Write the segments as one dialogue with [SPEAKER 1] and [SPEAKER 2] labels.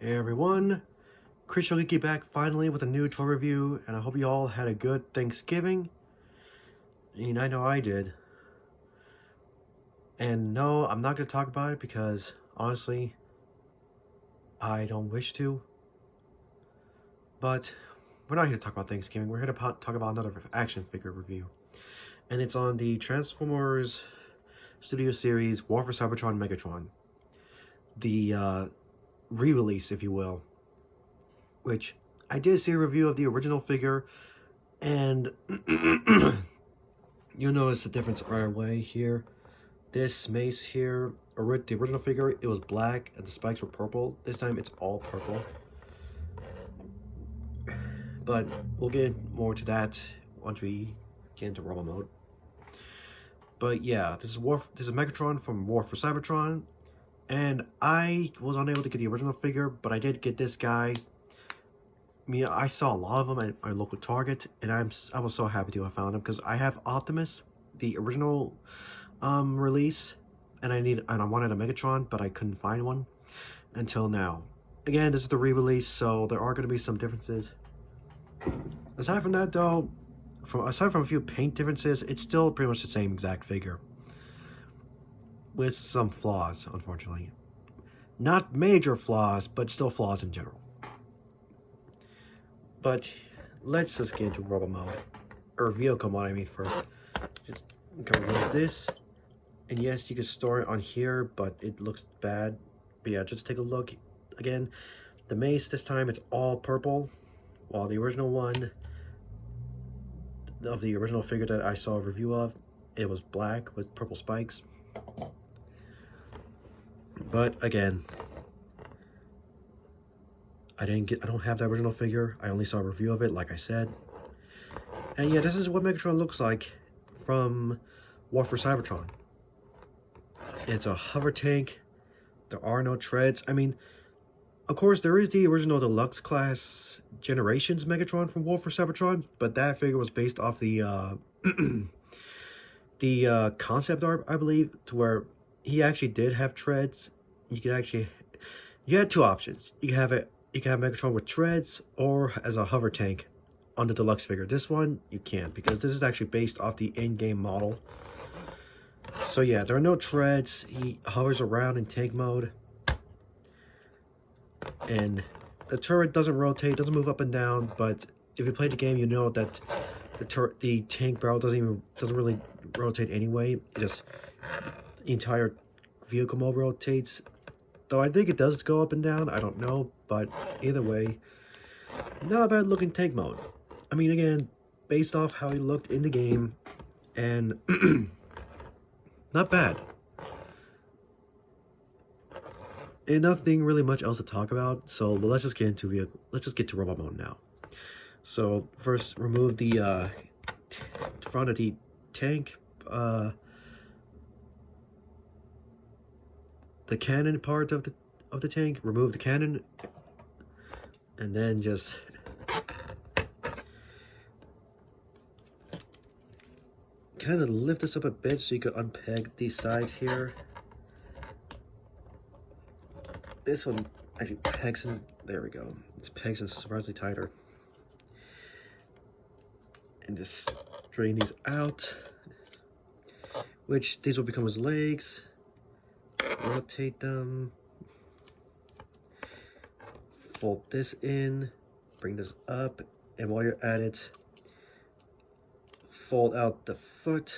[SPEAKER 1] Hey everyone, Chris Leaky back finally with a new toy review, and I hope you all had a good Thanksgiving. And I know I did. And no, I'm not going to talk about it because, honestly, I don't wish to. But we're not here to talk about Thanksgiving, we're here to talk about another action figure review. And it's on the Transformers Studio Series War for Cybertron Megatron. The re-release, if you will. Which, I did see a review of the original figure, and you'll notice the difference right away here. This mace here, the original figure, it was black and the spikes were purple. This time it's all purple. But we'll get more to that once we get into Rumble mode. But yeah, this is Megatron from War for Cybertron, and I was unable to get the original figure, but I did get this guy. I mean, I saw a lot of them at my local Target, and I was so happy to have found him because I have Optimus, the original release, and I wanted a Megatron, but I couldn't find one until now. Again, this is the re-release, so there are going to be some differences. Aside from that, though, aside from a few paint differences, it's still pretty much the same exact figure, with some flaws, unfortunately. Not major flaws, but still flaws in general. But let's just get into Rumble mode, or vehicle mode, I mean, first. Just go with this, and yes, you can store it on here, but it looks bad. But yeah, just take a look. Again, the mace this time it's all purple, while the original one of the original figure that I saw a review of, it was black with purple spikes. But again, I don't have the original figure. I only saw a review of it, like I said. And yeah, this is what Megatron looks like from War for Cybertron. It's a hover tank. There are no treads. I mean, of course, there is the original Deluxe Class Generations Megatron from War for Cybertron, but that figure was based off the concept art, I believe, to where he actually did have treads. You had two options. You can have Megatron with treads or as a hover tank on the deluxe figure. This one you can't, because this is actually based off the in-game model. So yeah, there are no treads. He hovers around in tank mode, and the turret doesn't rotate, doesn't move up and down. But if you play the game, you know that the tank barrel doesn't really rotate anyway. It just, the entire vehicle mode rotates. Though I think it does go up and down, I don't know, but either way, not a bad looking tank mode. I mean, again, based off how he looked in the game, and not bad. And nothing really much else to talk about, so let's just get to robot mode now. So first, remove the front of the tank, the cannon part of the tank. Remove the cannon, and then just kind of lift this up a bit so you can unpeg these sides here. This one actually pegs in. There we go. This pegs in surprisingly tighter. And just straighten these out, which these will become his legs. Rotate them. Fold this in. Bring this up. And while you're at it, fold out the foot.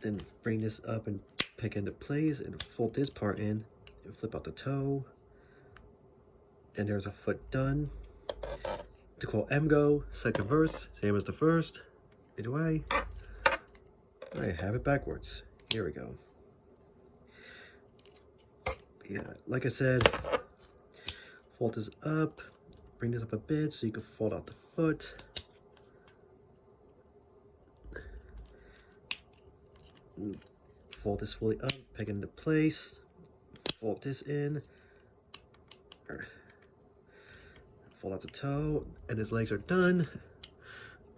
[SPEAKER 1] Then bring this up and pick into place and fold this part in. And flip out the toe. And there's a foot done. To call MGO, second verse, same as the first. Either way, I have it backwards. Here we go. Yeah, like I said, fold this up, bring this up a bit so you can fold out the foot. Fold this fully up, peg it into place, fold this in, fold out the toe, and his legs are done.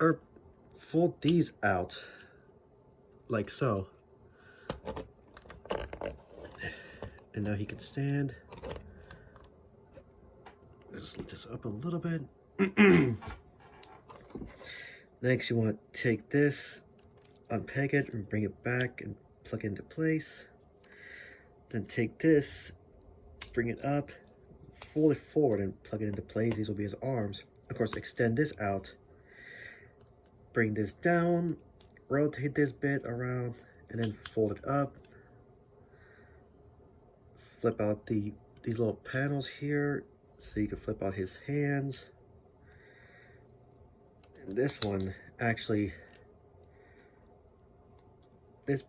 [SPEAKER 1] Or fold these out, like so. And now he can stand. just lift this up a little bit. Next, you want to take this, unpeg it, and bring it back and plug it into place. Then take this, bring it up, fold it forward, and plug it into place. These will be his arms. Of course, extend this out. Bring this down, rotate this bit around, and then fold it up. Flip out these little panels here, so you can flip out his hands. And this one actually, this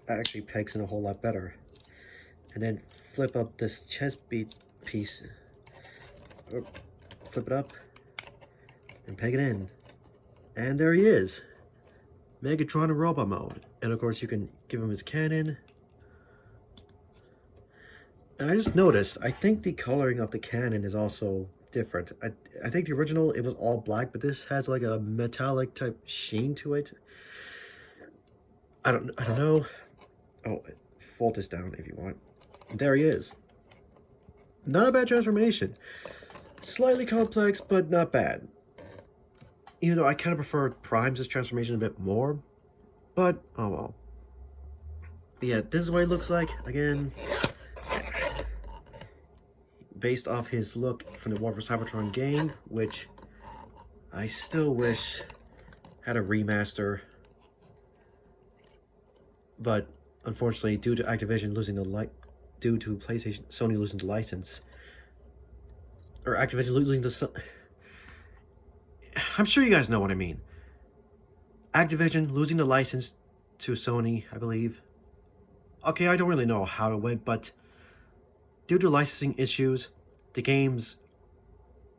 [SPEAKER 1] actually pegs in a whole lot better. And then flip up this chest piece, flip it up, and peg it in. And there he is, Megatron in robot mode. And of course you can give him his cannon. And I just noticed, I think the coloring of the cannon is also different. I think the original, it was all black, but this has like a metallic type sheen to it. I don't know. Oh, fold this down if you want. There he is. Not a bad transformation. Slightly complex, but not bad. Even though I kind of prefer Prime's transformation a bit more. But, oh well. But yeah, this is what he looks like. Again, based off his look from the War for Cybertron game, which I still wish had a remaster. But unfortunately, due to Activision losing the due to Sony losing the license, or Activision losing the, I'm sure you guys know what I mean. Activision losing the license to Sony, I believe. Okay, I don't really know how it went, but due to licensing issues, the games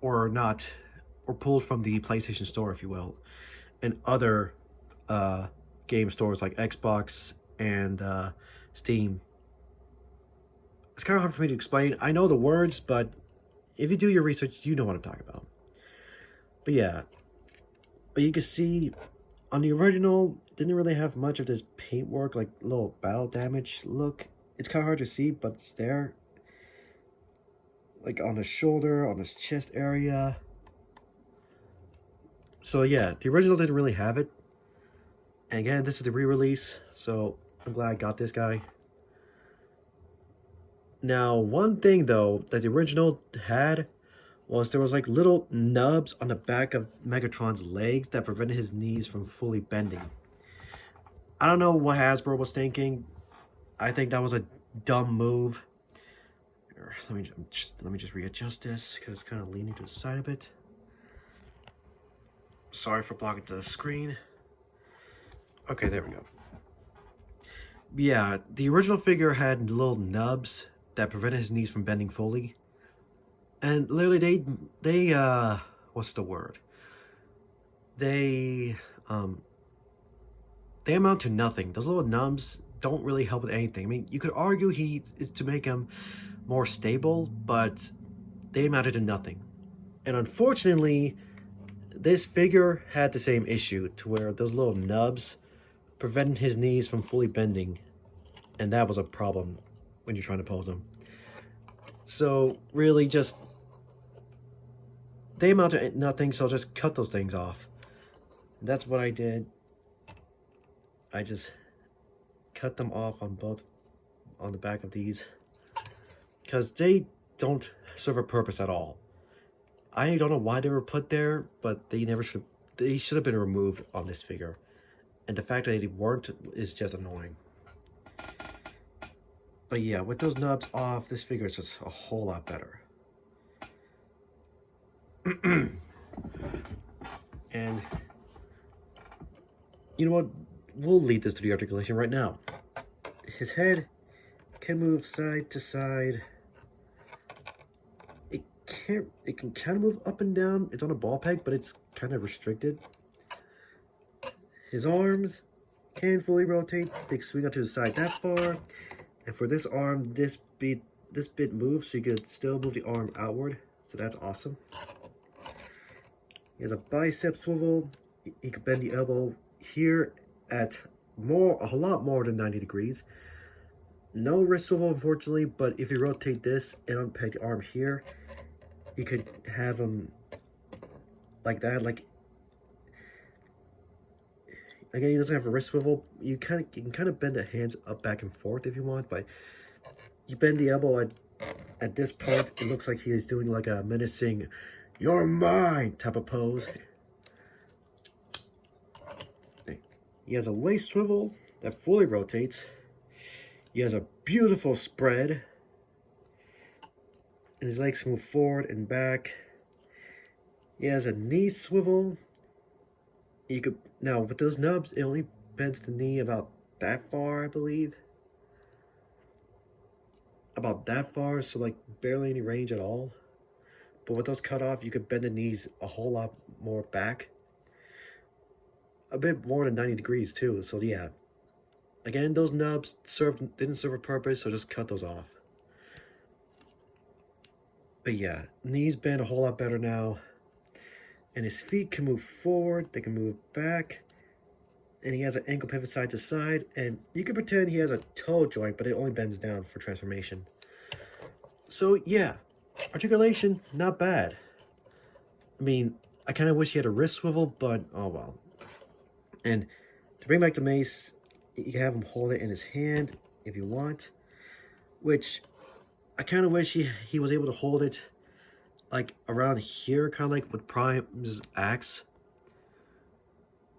[SPEAKER 1] were pulled from the PlayStation Store, if you will, and other game stores like Xbox and Steam. It's kind of hard for me to explain. I know the words, but if you do your research, you know what I'm talking about. But yeah, but you can see on the original, didn't really have much of this paintwork, like little battle damage look. It's kind of hard to see, but it's there. Like on the shoulder, on his chest area. So yeah, the original didn't really have it. And again, this is the re-release, so I'm glad I got this guy. Now, one thing though that the original had was there was like little nubs on the back of Megatron's legs that prevented his knees from fully bending. I don't know what Hasbro was thinking. I think that was a dumb move. Let me just readjust this because it's kind of leaning to the side a bit. Sorry for blocking the screen. Okay, there we go. Yeah, the original figure had little nubs that prevented his knees from bending fully. And literally they what's the word? They amount to nothing. Those little nubs don't really help with anything. I mean, you could argue he is to make him more stable, but they amounted to nothing. And unfortunately, this figure had the same issue to where those little nubs prevented his knees from fully bending, and that was a problem when you're trying to pose him. So really just, they amount to nothing, so just cut those things off. And that's what I did. I just cut them off on the back of these, because they don't serve a purpose at all. I don't know why they were put there, but they should have been removed on this figure. And the fact that they weren't is just annoying. But yeah, with those nubs off, this figure is just a whole lot better. And you know what? We'll lead this to the articulation right now. His head can move side to side. It can kind of move up and down. It's on a ball peg, but it's kind of restricted. His arms can fully rotate. They swing out to the side that far. And for this arm, this bit moves, so you could still move the arm outward. So that's awesome. He has a bicep swivel. He can bend the elbow here at a lot more than 90 degrees. No wrist swivel, unfortunately, but if you rotate this and unpeg the arm here, you could have them like that. Like, again, he doesn't have a wrist swivel. You can kind of bend the hands up, back, and forth if you want, but you bend the elbow at this point. It looks like he is doing like a menacing, "You're mine" type of pose. He has a waist swivel that fully rotates. He has a beautiful spread. And his legs move forward and back. He has a knee swivel. You could, now with those nubs, it only bends the knee about that far, I believe. About that far, so like barely any range at all. But with those cut off, you could bend the knees a whole lot more back. A bit more than 90 degrees too, so yeah. Again, those nubs didn't serve a purpose, so just cut those off. But yeah, knees bend a whole lot better now. And his feet can move forward, they can move back. And he has an ankle pivot side to side. And you can pretend he has a toe joint, but it only bends down for transformation. So yeah, articulation, not bad. I mean, I kind of wish he had a wrist swivel, but oh well. And to bring back the mace, you can have him hold it in his hand if you want. Which, I kind of wish he was able to hold it like around here, kind of like with Prime's axe.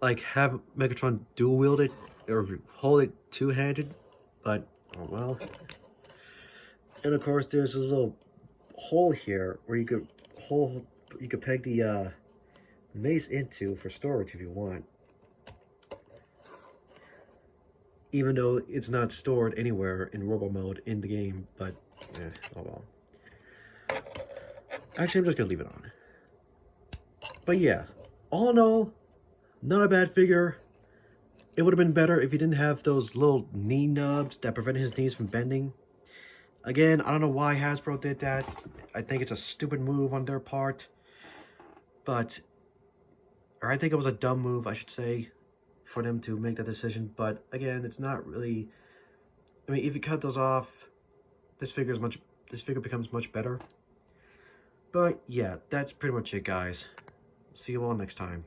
[SPEAKER 1] Like have Megatron dual wield it or hold it two-handed, but oh well. And of course, there's this little hole here where you could peg the mace into for storage if you want. Even though it's not stored anywhere in Robo mode in the game, but oh well. Actually, I'm just gonna leave it on. But yeah, all in all, not a bad figure. It would have been better if he didn't have those little knee nubs that prevent his knees from bending. Again, I don't know why Hasbro did that. I think it's a stupid move on their part. But, or I think it was a dumb move, I should say, for them to make that decision. But again, it's not really, I mean, if you cut those off, this figure becomes much better. But yeah, that's pretty much it, guys. See you all next time.